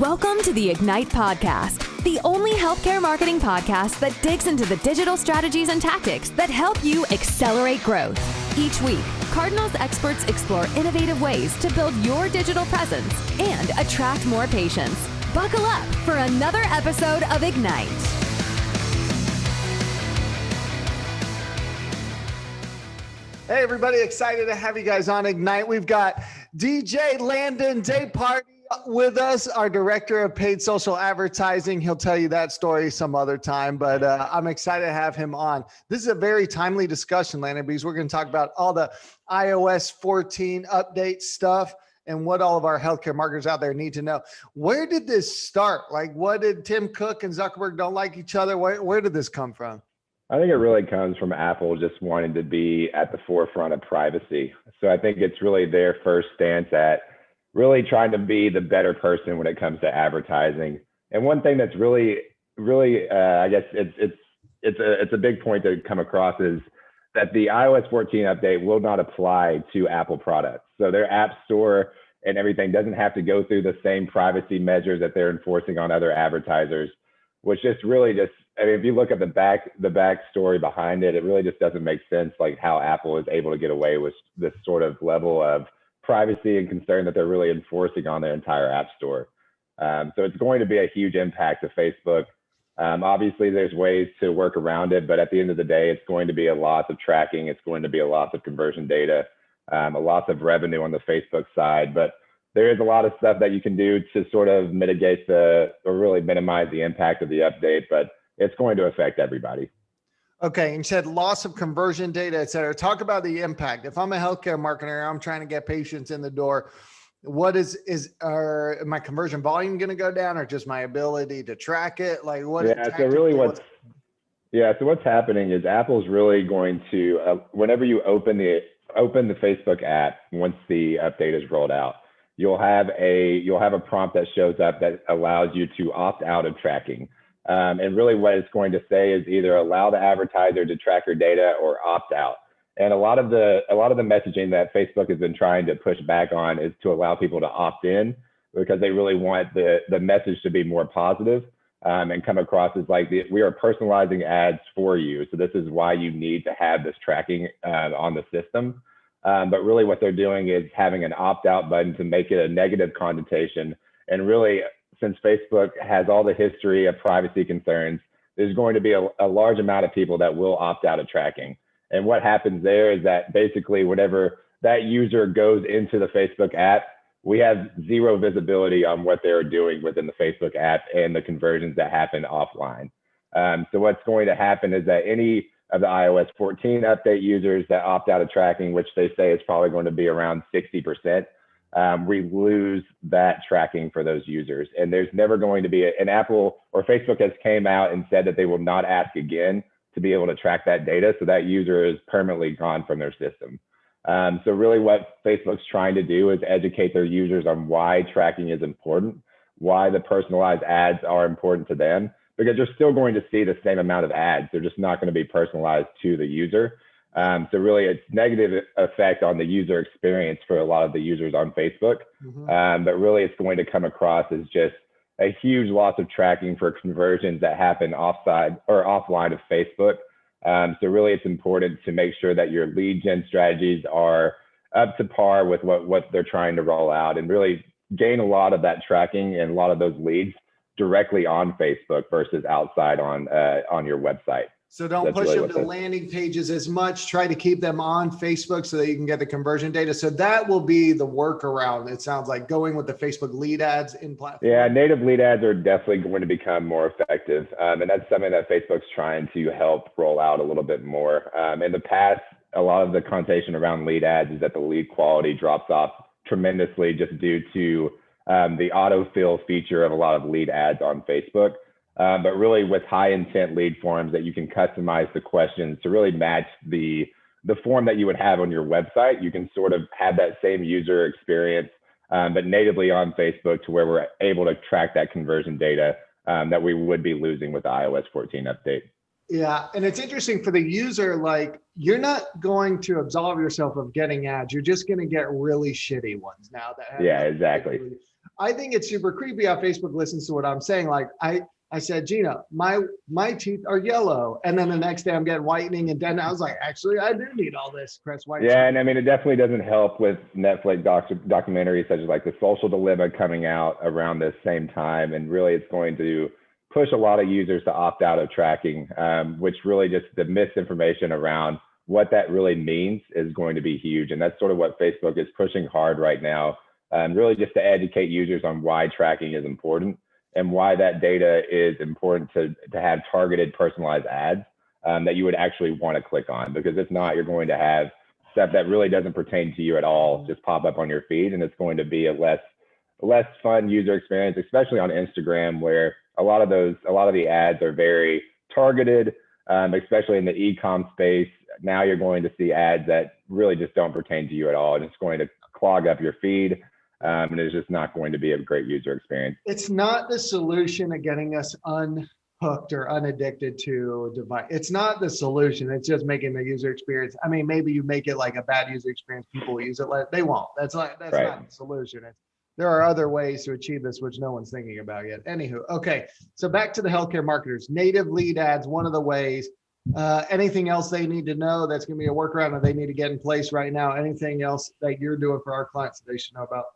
Welcome to the Ignite Podcast, the only healthcare marketing podcast that digs into the digital strategies and tactics that help you accelerate growth. Each week, Cardinals experts explore innovative ways to build your digital presence and attract more patients. Buckle up for another episode of Ignite. Hey everybody, excited to have you guys on Ignite. We've got DJ Landon Dayparty with us, our director of paid social advertising. He'll tell you that story some other time, but I'm excited to have him on. This is a very timely discussion, Landon, because we're going to talk about all the iOS 14 update stuff and what all of our healthcare marketers out there need to know. Where did this start? Like, what did Tim Cook and Zuckerberg don't like each other? Where did this come from? I think it really comes from Apple just wanting to be at the forefront of privacy. So I think it's really their first stance at really trying to be the better person when it comes to advertising. And one thing that's really, I guess it's a big point to come across is that the iOS 14 update will not apply to Apple products. So their app store and everything doesn't have to go through the same privacy measures that they're enforcing on other advertisers, which just really just, I mean, if you look at the back story behind it, it really just doesn't make sense, like how Apple is able to get away with this sort of level of privacy and concern that they're really enforcing on their entire app store. So it's going to be a huge impact to Facebook. Obviously, there's ways to work around it, but at the end of the day, it's going to be a loss of tracking. It's going to be a loss of conversion data, a loss of revenue on the Facebook side. But there is a lot of stuff that you can do to sort of mitigate or really minimize the impact of the update, but it's going to affect everybody. Okay, and you said loss of conversion data, et cetera. Talk about the impact. If I'm a healthcare marketer, I'm trying to get patients in the door. What is my conversion volume going to go down, or just my ability to track it? Like what? So what's happening is Apple's really going to whenever you open the Facebook app, once the update is rolled out, you'll have a prompt that shows up that allows you to opt out of tracking. And really what it's going to say is either allow the advertiser to track your data or opt out. And a lot of the messaging that Facebook has been trying to push back on is to allow people to opt in, because they really want the message to be more positive and come across as like we are personalizing ads for you. So this is why you need to have this tracking on the system. But really what they're doing is having an opt out button to make it a negative connotation. And really, since Facebook has all the history of privacy concerns, there's going to be a large amount of people that will opt out of tracking. And what happens there is that basically whenever that user goes into the Facebook app, we have zero visibility on what they're doing within the Facebook app and the conversions that happen offline. So what's going to happen is that any of the iOS 14 update users that opt out of tracking, which they say is probably going to be around 60%, we lose that tracking for those users. And there's never going to be an Apple or Facebook has came out and said that they will not ask again to be able to track that data. So that user is permanently gone from their system. So really what Facebook's trying to do is educate their users on why tracking is important, why the personalized ads are important to them, because you're still going to see the same amount of ads. They're just not going to be personalized to the user. So really it's negative effect on the user experience for a lot of the users on Facebook. But really it's going to come across as just a huge loss of tracking for conversions that happen offside or offline of Facebook. So really it's important to make sure that your lead gen strategies are up to par with what they're trying to roll out, and really gain a lot of that tracking and a lot of those leads directly on Facebook versus outside on your website. So don't push them to landing pages as much. Try to keep them on Facebook so that you can get the conversion data. So that will be the workaround. It sounds like going with the Facebook lead ads in platform. Yeah, native lead ads are definitely going to become more effective. And that's something that Facebook's trying to help roll out a little bit more. In the past, a lot of the connotation around lead ads is that the lead quality drops off tremendously just due to the autofill feature of a lot of lead ads on Facebook. But really with high intent lead forms that you can customize the questions to really match the form that you would have on your website, you can sort of have that same user experience, but natively on Facebook, to where we're able to track that conversion data that we would be losing with the iOS 14 update. Yeah. And it's interesting for the user, like you're not going to absolve yourself of getting ads. You're just going to get really shitty ones now. Yeah, exactly. I think it's super creepy how Facebook listens to what I'm saying. Like I said, Gina, my teeth are yellow. And then the next day I'm getting whitening. And then I was like, actually, I do need all this Crest White. Yeah, and I mean, it definitely doesn't help with Netflix documentaries such as like The Social Dilemma coming out around this same time. And really, it's going to push a lot of users to opt out of tracking, which really just the misinformation around what that really means is going to be huge. And that's sort of what Facebook is pushing hard right now, really just to educate users on why tracking is important and why that data is important to have targeted personalized ads that you would actually want to click on. Because if not, you're going to have stuff that really doesn't pertain to you at all just pop up on your feed, and it's going to be a less fun user experience, especially on Instagram, where a lot of the ads are very targeted, especially in the e-com space. Now you're going to see ads that really just don't pertain to you at all, and it's going to clog up your feed. And it's just not going to be a great user experience. It's not the solution to getting us unhooked or unaddicted to a device. It's not the solution. It's just making the user experience. I mean, maybe you make it like a bad user experience. People will use it. They won't. That's right. Not the solution. There are other ways to achieve this, which no one's thinking about yet. Anywho, okay. So back to the healthcare marketers. Native lead ads, one of the ways. Anything else they need to know that's going to be a workaround that they need to get in place right now? Anything else that you're doing for our clients that they should know about?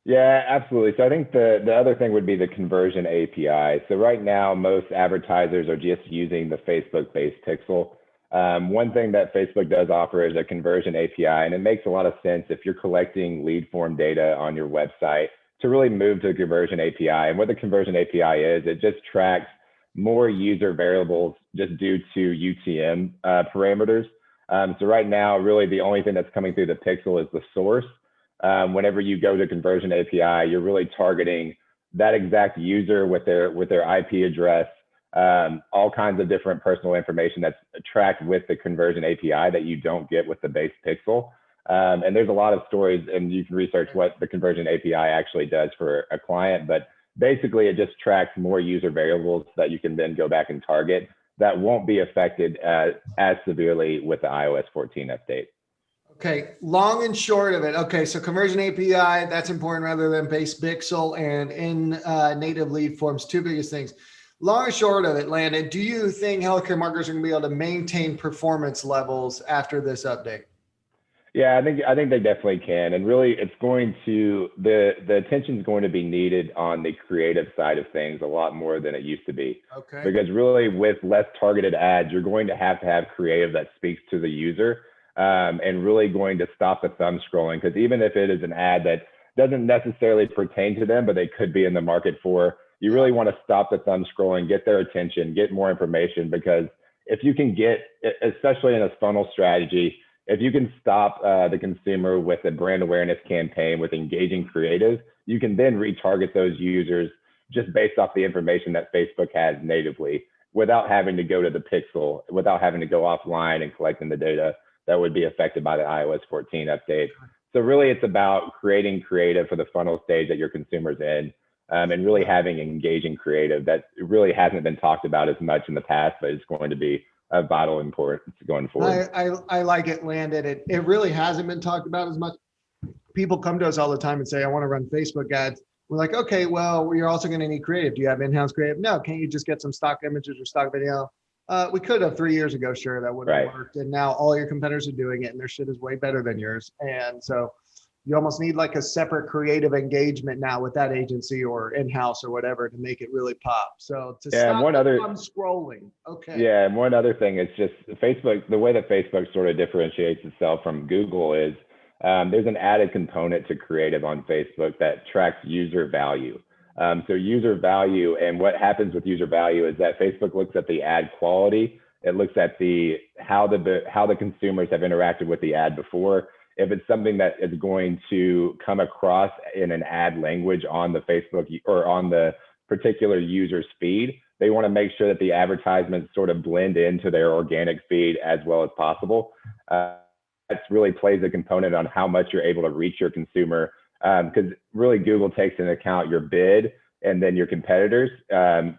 Yeah, absolutely. So I think the other thing would be the conversion API. So right now, most advertisers are just using the Facebook-based pixel. One thing that Facebook does offer is a conversion API, and it makes a lot of sense if you're collecting lead form data on your website to really move to the conversion API. And what the conversion API is, it just tracks more user variables just due to UTM parameters. So right now, really the only thing that's coming through the pixel is the source. Whenever you go to conversion API, you're really targeting that exact user with their IP address, all kinds of different personal information that's tracked with the conversion API that you don't get with the base pixel. And there's a lot of stories, and you can research what the conversion API actually does for a client, but basically it just tracks more user variables that you can then go back and target that won't be affected as severely with the iOS 14 update. Okay, long and short of it. Okay, so conversion API, that's important rather than base pixel, and in native lead forms, two biggest things. Long and short of it, Landon, do you think healthcare marketers are going to be able to maintain performance levels after this update? Yeah, I think they definitely can. And really it's going to, the attention is going to be needed on the creative side of things a lot more than it used to be. Okay. Because really with less targeted ads, you're going to have creative that speaks to the user. And really going to stop the thumb scrolling, because even if it is an ad that doesn't necessarily pertain to them, but they could be in the market for, you really want to stop the thumb scrolling, get their attention, get more information, because if you can get, especially in a funnel strategy, if you can stop the consumer with a brand awareness campaign with engaging creative, you can then retarget those users just based off the information that Facebook has natively without having to go to the pixel, without having to go offline and collecting the data that would be affected by the iOS 14 update. So really it's about creating creative for the funnel stage that your consumer's in, and really having engaging creative that really hasn't been talked about as much in the past, but it's going to be of vital importance going forward. I like it, Landon. It really hasn't been talked about as much. People come to us all the time and say, I want to run Facebook ads. We're like, okay, well, you're also going to need creative. Do you have in-house creative? No, can't you just get some stock images or stock video? We could have 3 years ago, sure, that would have worked. And now all your competitors are doing it and their shit is way better than yours. And so you almost need like a separate creative engagement now with that agency or in-house or whatever to make it really pop. So to stop from scrolling. Okay. Yeah, and one other thing, it's just Facebook, the way that Facebook sort of differentiates itself from Google is there's an added component to creative on Facebook that tracks user value. So user value, and what happens with user value is that Facebook looks at the ad quality. It looks at how the consumers have interacted with the ad before. If it's something that is going to come across in an ad language on the Facebook or on the particular user's feed, they want to make sure that the advertisements sort of blend into their organic feed as well as possible. That really plays a component on how much you're able to reach your consumer. Because really Google takes into account your bid and then your competitors.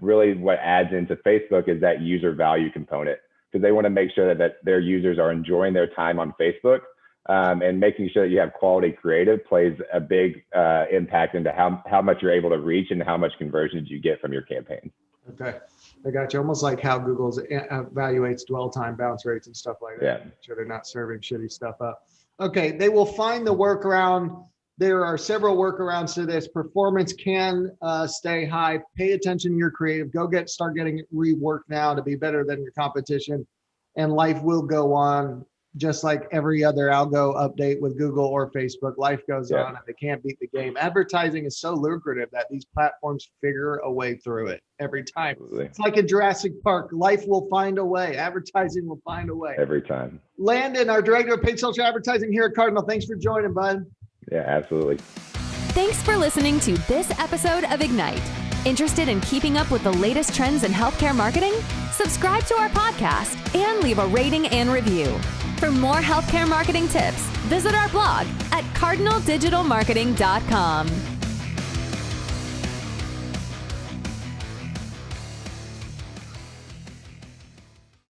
Really what adds into Facebook is that user value component, because they want to make sure that their users are enjoying their time on Facebook, And making sure that you have quality creative plays a big impact into how much you're able to reach and how much conversions you get from your campaigns. Okay. I got you. Almost like how Google evaluates dwell time, bounce rates, and stuff like that. Yeah. Make sure they're not serving shitty stuff up. Okay. They will find the workaround. There are several workarounds to this. Performance can stay high. Pay attention to your creative. Start getting it reworked now to be better than your competition. And life will go on. Just like every other algo update with Google or Facebook, life goes on and they can't beat the game. Advertising is so lucrative that these platforms figure a way through it every time. Absolutely. It's like in Jurassic Park. Life will find a way. Advertising will find a way. Every time. Landon, our director of paid social advertising here at Cardinal, thanks for joining, bud. Yeah, absolutely. Thanks for listening to this episode of Ignite. Interested in keeping up with the latest trends in healthcare marketing? Subscribe to our podcast and leave a rating and review. For more healthcare marketing tips, visit our blog at cardinaldigitalmarketing.com.